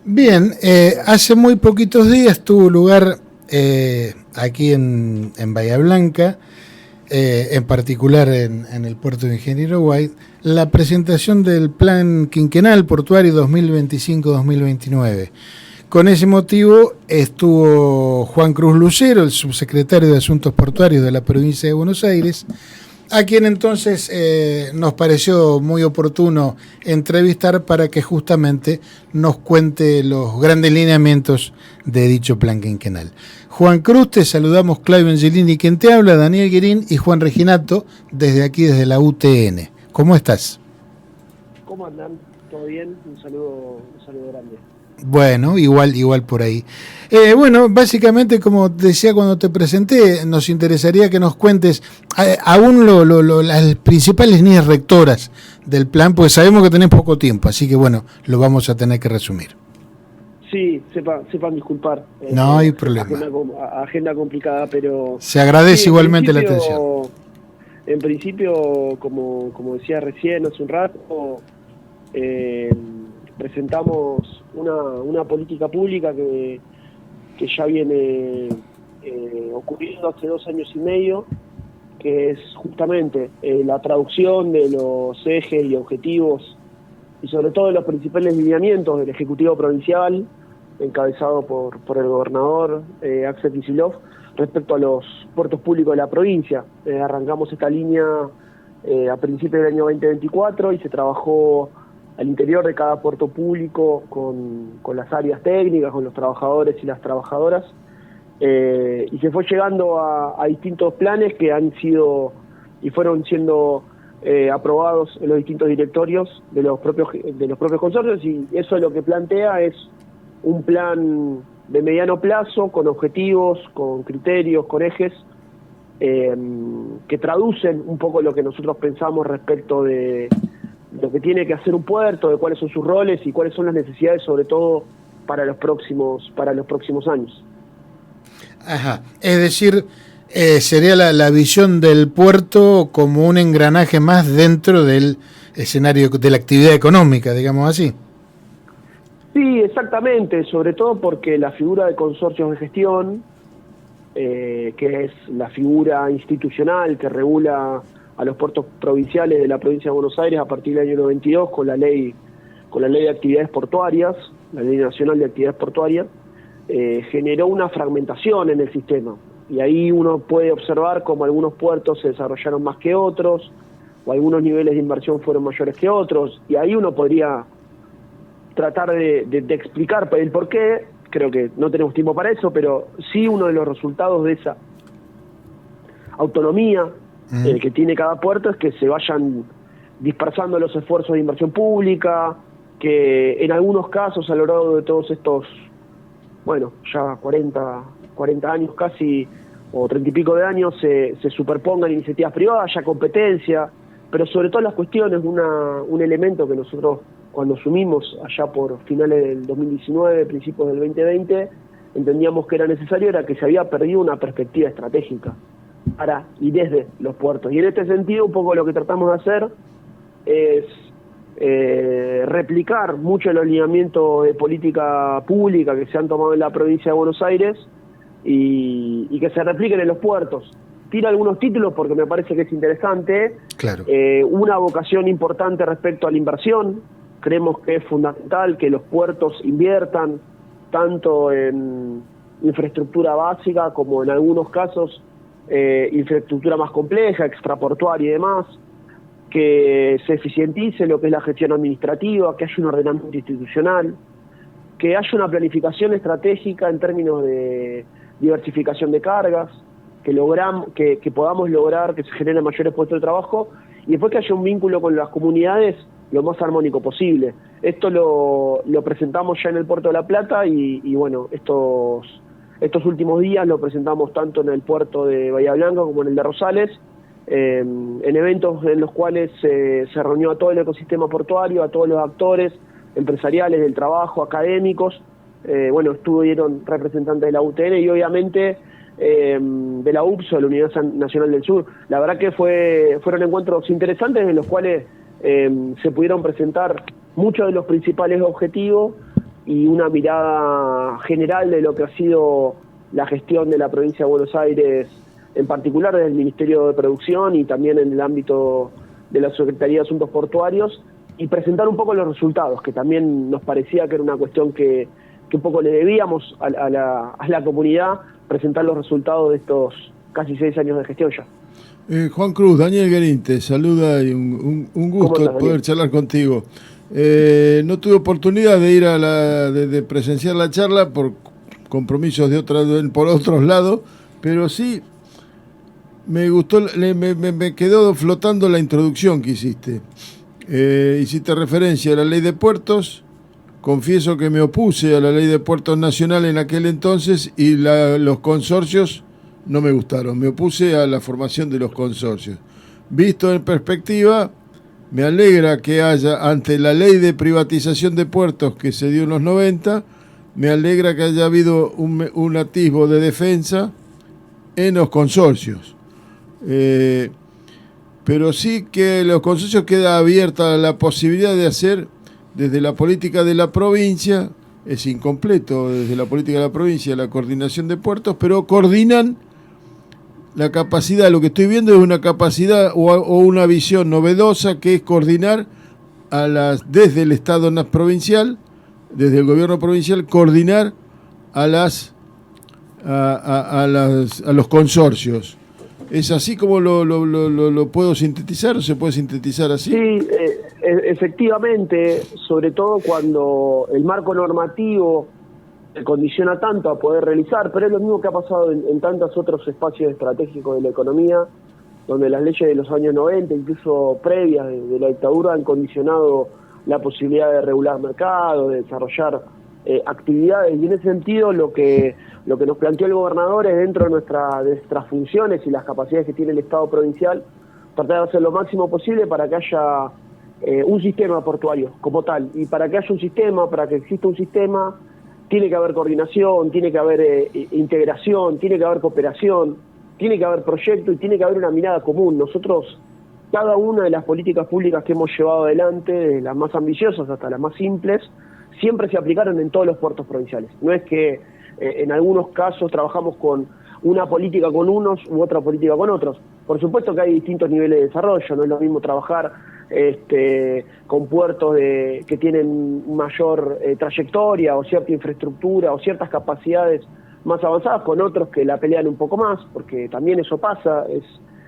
Bien, hace muy poquitos días tuvo lugar aquí en Bahía Blanca, en particular en el puerto de Ingeniero White, la presentación del Plan Quinquenal Portuario 2025-2029. Con ese motivo estuvo Juan Cruz Lucero, el subsecretario de Asuntos Portuarios de la provincia de Buenos Aires, a quien entonces nos pareció muy oportuno entrevistar para que justamente nos cuente los grandes lineamientos de dicho plan quinquenal. Juan Cruz, te saludamos, Claudio Angelini, quien te habla, Daniel Guerín y Juan Reginato, desde aquí, desde la UTN. ¿Cómo estás? ¿Cómo andan? ¿Todo bien? Un saludo grande. Bueno, igual por ahí. Bueno, básicamente, como decía cuando te presenté, nos interesaría que nos cuentes aún las principales líneas rectoras del plan, porque sabemos que tenés poco tiempo, así que bueno, lo vamos a tener que resumir. Sí, sepan disculpar. No hay problema. Agenda complicada, pero... Se agradece sí, igualmente la atención. En principio, como decía recién, hace un rato, presentamos una política pública que ya viene ocurriendo hace 2 años y medio, que es justamente la traducción de los ejes y objetivos y sobre todo de los principales lineamientos del Ejecutivo Provincial, encabezado por el gobernador Axel Kicillof, respecto a los puertos públicos de la provincia. Arrancamos esta línea a principios del año 2024 y se trabajó al interior de cada puerto público con las áreas técnicas, con los trabajadores y las trabajadoras, y se fue llegando a distintos planes que han sido y fueron siendo aprobados en los distintos directorios de los propios consorcios, y eso lo que plantea es un plan de mediano plazo, con objetivos, con criterios, con ejes, que traducen un poco lo que nosotros pensamos respecto de lo que tiene que hacer un puerto, de cuáles son sus roles y cuáles son las necesidades, sobre todo para los próximos años. Ajá, es decir, sería la visión del puerto como un engranaje más dentro del escenario de la actividad económica, digamos así. Sí, exactamente, sobre todo porque la figura de consorcios de gestión, que es la figura institucional que regula a los puertos provinciales de la provincia de Buenos Aires a partir del año 92 con la ley de actividades portuarias, la Ley Nacional de Actividades Portuarias, generó una fragmentación en el sistema. Y ahí uno puede observar cómo algunos puertos se desarrollaron más que otros, o algunos niveles de inversión fueron mayores que otros, y ahí uno podría tratar de explicar el por qué. Creo que no tenemos tiempo para eso, pero sí uno de los resultados de esa autonomía que tiene cada puerto es que se vayan dispersando los esfuerzos de inversión pública, que en algunos casos a lo largo de todos estos, bueno, ya 40 años casi, o 30 y pico de años, se superpongan iniciativas privadas, haya competencia, pero sobre todo las cuestiones, un elemento que nosotros cuando asumimos allá por finales del 2019, principios del 2020, entendíamos que era necesario, era que se había perdido una perspectiva estratégica para y desde los puertos. Y en este sentido, un poco lo que tratamos de hacer es replicar mucho de los lineamientos de política pública que se han tomado en la provincia de Buenos Aires y que se repliquen en los puertos. Tiro algunos títulos porque me parece que es interesante. Claro. Una vocación importante respecto a la inversión. Creemos que es fundamental que los puertos inviertan tanto en infraestructura básica como en algunos casos infraestructura más compleja, extraportuaria y demás, que se eficientice lo que es la gestión administrativa, que haya un ordenamiento institucional, que haya una planificación estratégica en términos de diversificación de cargas, que podamos lograr que se generen mayores puestos de trabajo y después que haya un vínculo con las comunidades lo más armónico posible. Esto lo presentamos ya en el Puerto de La Plata y bueno, estos últimos días lo presentamos tanto en el puerto de Bahía Blanca como en el de Rosales, en eventos en los cuales se reunió a todo el ecosistema portuario, a todos los actores empresariales del trabajo, académicos, bueno, estuvieron representantes de la UTN y obviamente de la UPSO, de la Universidad Nacional del Sur. La verdad que fueron encuentros interesantes en los cuales se pudieron presentar muchos de los principales objetivos y una mirada general de lo que ha sido la gestión de la provincia de Buenos Aires, en particular desde el Ministerio de Producción y también en el ámbito de la Secretaría de Asuntos Portuarios, y presentar un poco los resultados, que también nos parecía que era una cuestión que un poco le debíamos a la comunidad, presentar los resultados de estos casi 6 años de gestión ya. Juan Cruz, Daniel Guerín te saluda y un gusto estás, poder charlar contigo. No tuve oportunidad de ir de presenciar la charla por compromisos por otros lados, pero sí me gustó, me quedó flotando la introducción que hiciste. Hiciste referencia a la ley de puertos. Confieso que me opuse a la ley de puertos nacional en aquel entonces y los consorcios no me gustaron. Me opuse a la formación de los consorcios. Visto en perspectiva, me alegra que haya, ante la ley de privatización de puertos que se dio en los 90, me alegra que haya habido un atisbo de defensa en los consorcios. Pero sí que los consorcios queda abierta la posibilidad de hacer desde la política de la provincia, es incompleto desde la política de la provincia la coordinación de puertos, pero coordinan la capacidad. Lo que estoy viendo es una capacidad o una visión novedosa, que es coordinar desde el Estado provincial, desde el gobierno provincial, coordinar a los consorcios. ¿Es así como lo puedo sintetizar o se puede sintetizar así? Sí, efectivamente, sobre todo cuando el marco normativo se condiciona tanto a poder realizar, pero es lo mismo que ha pasado en tantos otros espacios estratégicos de la economía, donde las leyes de los años 90, incluso previas de la dictadura, han condicionado la posibilidad de regular mercados, de desarrollar actividades, y en ese sentido lo que nos planteó el gobernador es, dentro de nuestras funciones y las capacidades que tiene el Estado provincial, tratar de hacer lo máximo posible para que haya un sistema portuario como tal. Y para que haya un sistema, para que exista un sistema, tiene que haber coordinación, tiene que haber integración, tiene que haber cooperación, tiene que haber proyecto y tiene que haber una mirada común. Nosotros, cada una de las políticas públicas que hemos llevado adelante, desde las más ambiciosas hasta las más simples, siempre se aplicaron en todos los puertos provinciales. No es que en algunos casos trabajamos con una política con unos u otra política con otros. Por supuesto que hay distintos niveles de desarrollo, no es lo mismo trabajar con puertos que tienen mayor trayectoria o cierta infraestructura o ciertas capacidades más avanzadas, con otros que la pelean un poco más, porque también eso pasa.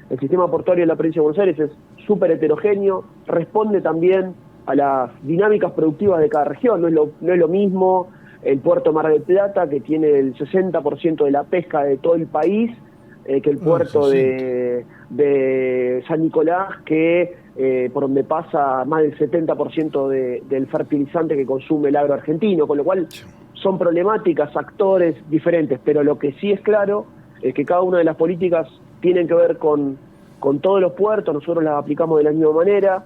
El sistema portuario de la provincia de Buenos Aires es súper heterogéneo, responde también a las dinámicas productivas de cada región. No es lo mismo el puerto Mar del Plata, que tiene el 60% de la pesca de todo el país, que el puerto de San Nicolás, que por donde pasa más del 70% del fertilizante que consume el agro argentino, con lo cual son problemáticas, actores diferentes, pero lo que sí es claro es que cada una de las políticas tienen que ver con todos los puertos. Nosotros las aplicamos de la misma manera,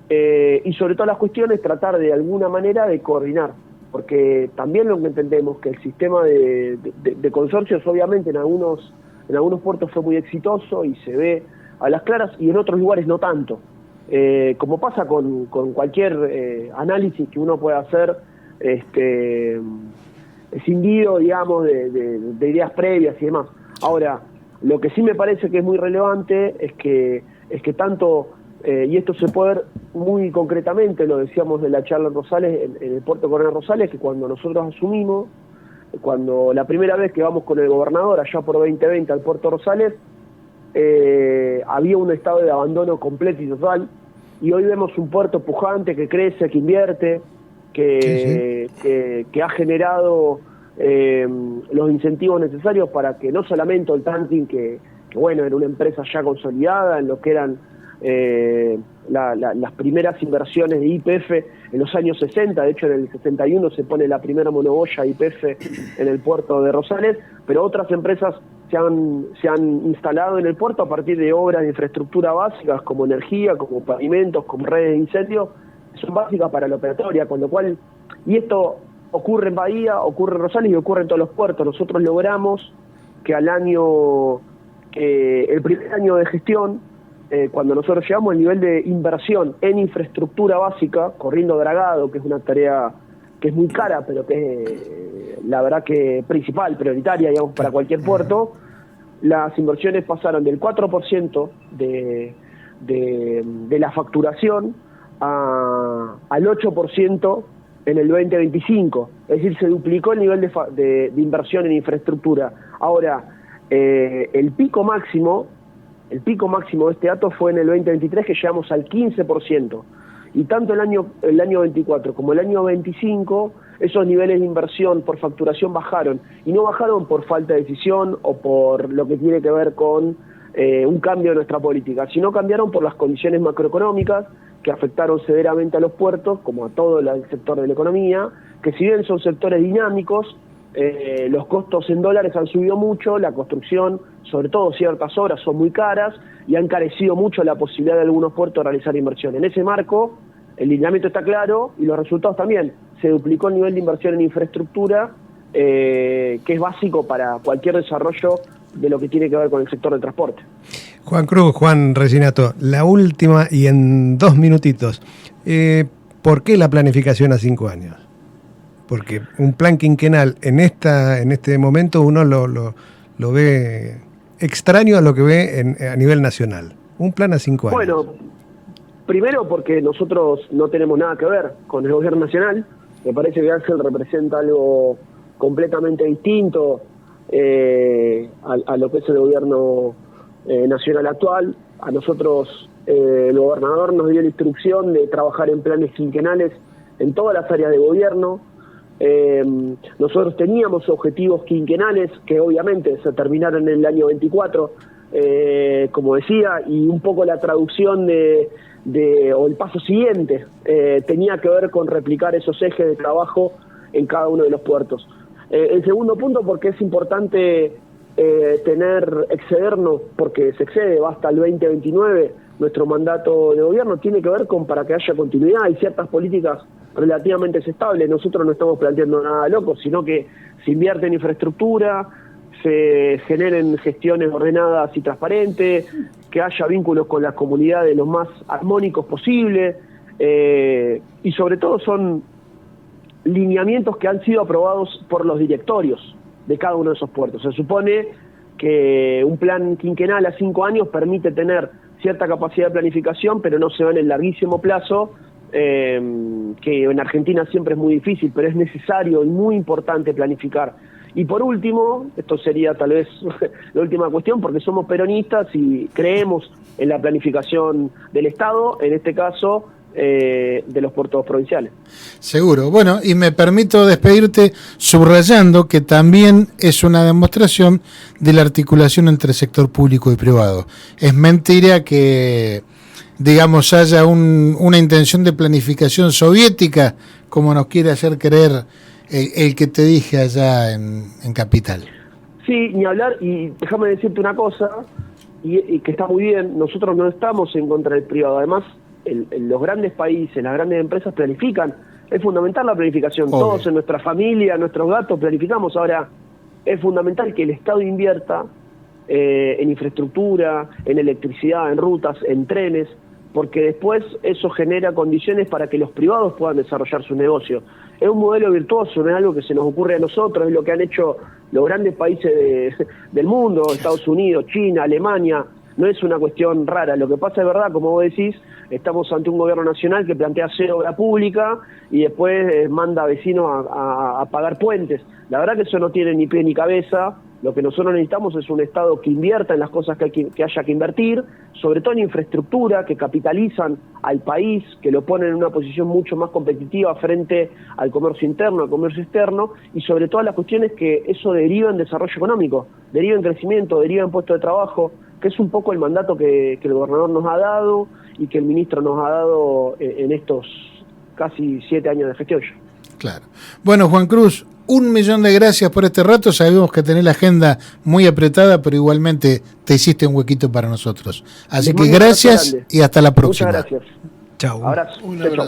y sobre todas las cuestiones tratar de alguna manera de coordinar, porque también lo que entendemos que el sistema de consorcios, obviamente en algunos puertos fue muy exitoso y se ve a las claras, y en otros lugares no tanto, como pasa con cualquier análisis que uno pueda hacer, escindido, digamos, de ideas previas y demás. Ahora, lo que sí me parece que es muy relevante es que tanto, y esto se puede ver muy concretamente, lo decíamos de la charla en Rosales, en el puerto Coronel Rosales, que cuando nosotros asumimos, cuando la primera vez que vamos con el gobernador allá por 2020 al puerto Rosales, había un estado de abandono completo y total, y hoy vemos un puerto pujante que crece, que invierte, que ha generado los incentivos necesarios para que no solamente el tanking, que bueno, era una empresa ya consolidada en lo que eran las primeras inversiones de YPF en los años 60, de hecho en el 61 se pone la primera monoboya YPF en el puerto de Rosales, pero otras empresas se han instalado en el puerto a partir de obras de infraestructura básicas como energía, como pavimentos, como redes de incendio, son básicas para la operatoria, con lo cual, y esto ocurre en Bahía, ocurre en Rosales y ocurre en todos los puertos. Nosotros logramos que el primer año de gestión, cuando nosotros llegamos, el nivel de inversión en infraestructura básica, corriendo dragado, que es una tarea es muy cara, pero que es la verdad que principal, prioritaria, digamos, para cualquier puerto, las inversiones pasaron del 4% de la facturación al 8% en el 2025. Es decir, se duplicó el nivel de inversión en infraestructura. Ahora, el pico máximo de este dato fue en el 2023, que llegamos al 15%. Y tanto el año 24 como el año 25, esos niveles de inversión por facturación bajaron. Y no bajaron por falta de decisión o por lo que tiene que ver con un cambio de nuestra política, sino cambiaron por las condiciones macroeconómicas que afectaron severamente a los puertos, como a todo el sector de la economía, que si bien son sectores dinámicos, los costos en dólares han subido mucho, la construcción, sobre todo ciertas obras, son muy caras y han encarecido mucho la posibilidad de algunos puertos de realizar inversión. En ese marco, el lineamiento está claro y los resultados también. Se duplicó el nivel de inversión en infraestructura, que es básico para cualquier desarrollo de lo que tiene que ver con el sector del transporte. Juan Cruz, Juan Resinato, la última y en 2 minutitos. ¿Por qué la planificación a 5 años? Porque un plan quinquenal en este momento uno lo ve extraño a lo que ve a nivel nacional. Un plan a 5 años. Bueno, primero porque nosotros no tenemos nada que ver con el gobierno nacional. Me parece que Axel representa algo completamente distinto a lo que es el gobierno nacional actual. A nosotros el gobernador nos dio la instrucción de trabajar en planes quinquenales en todas las áreas de gobierno. Nosotros teníamos objetivos quinquenales que obviamente se terminaron en el año 24, como decía, y un poco la traducción o el paso siguiente tenía que ver con replicar esos ejes de trabajo en cada uno de los puertos. El segundo punto, porque es importante excedernos, porque se excede, va hasta el 2029, nuestro mandato de gobierno, tiene que ver con para que haya continuidad y ciertas políticas relativamente estables. Nosotros no estamos planteando nada loco, sino que se invierte en infraestructura, se generen gestiones ordenadas y transparentes, que haya vínculos con las comunidades los más armónicos posible, y sobre todo son lineamientos que han sido aprobados por los directorios de cada uno de esos puertos. Se supone que un plan quinquenal a 5 años permite tener cierta capacidad de planificación, pero no se va en el larguísimo plazo, que en Argentina siempre es muy difícil, pero es necesario y muy importante planificar. Y por último, esto sería tal vez la última cuestión, porque somos peronistas y creemos en la planificación del Estado, en este caso de los puertos provinciales. Seguro. Bueno, y me permito despedirte subrayando que también es una demostración de la articulación entre sector público y privado. Es mentira que, digamos, haya una intención de planificación soviética, como nos quiere hacer creer el que te dije allá en Capital. Sí, ni hablar, y déjame decirte una cosa, y que está muy bien, nosotros no estamos en contra del privado. Además, los grandes países, las grandes empresas planifican. Es fundamental la planificación. Obvio. Todos en nuestra familia, nuestros gatos planificamos. Ahora, es fundamental que el Estado invierta en infraestructura, en electricidad, en rutas, en trenes, porque después eso genera condiciones para que los privados puedan desarrollar su negocio. Es un modelo virtuoso, no es algo que se nos ocurre a nosotros, es lo que han hecho los grandes países del mundo, Estados Unidos, China, Alemania. No es una cuestión rara. Lo que pasa es verdad, como vos decís, estamos ante un gobierno nacional que plantea hacer obra pública y después manda a vecinos a pagar puentes. La verdad que eso no tiene ni pie ni cabeza. Lo que nosotros necesitamos es un Estado que invierta en las cosas que haya que invertir, sobre todo en infraestructura, que capitalizan al país, que lo ponen en una posición mucho más competitiva frente al comercio interno, al comercio externo, y sobre todo las cuestiones que eso deriva en desarrollo económico, deriva en crecimiento, deriva en puestos de trabajo, que es un poco el mandato que el gobernador nos ha dado y que el ministro nos ha dado en estos casi 7 años de gestión. Claro. Bueno, Juan Cruz, 1.000.000 de gracias por este rato. Sabemos que tenés la agenda muy apretada, pero igualmente te hiciste un huequito para nosotros. Así que gracias y hasta la próxima. Muchas gracias. Chao. Abrazo. Un abrazo.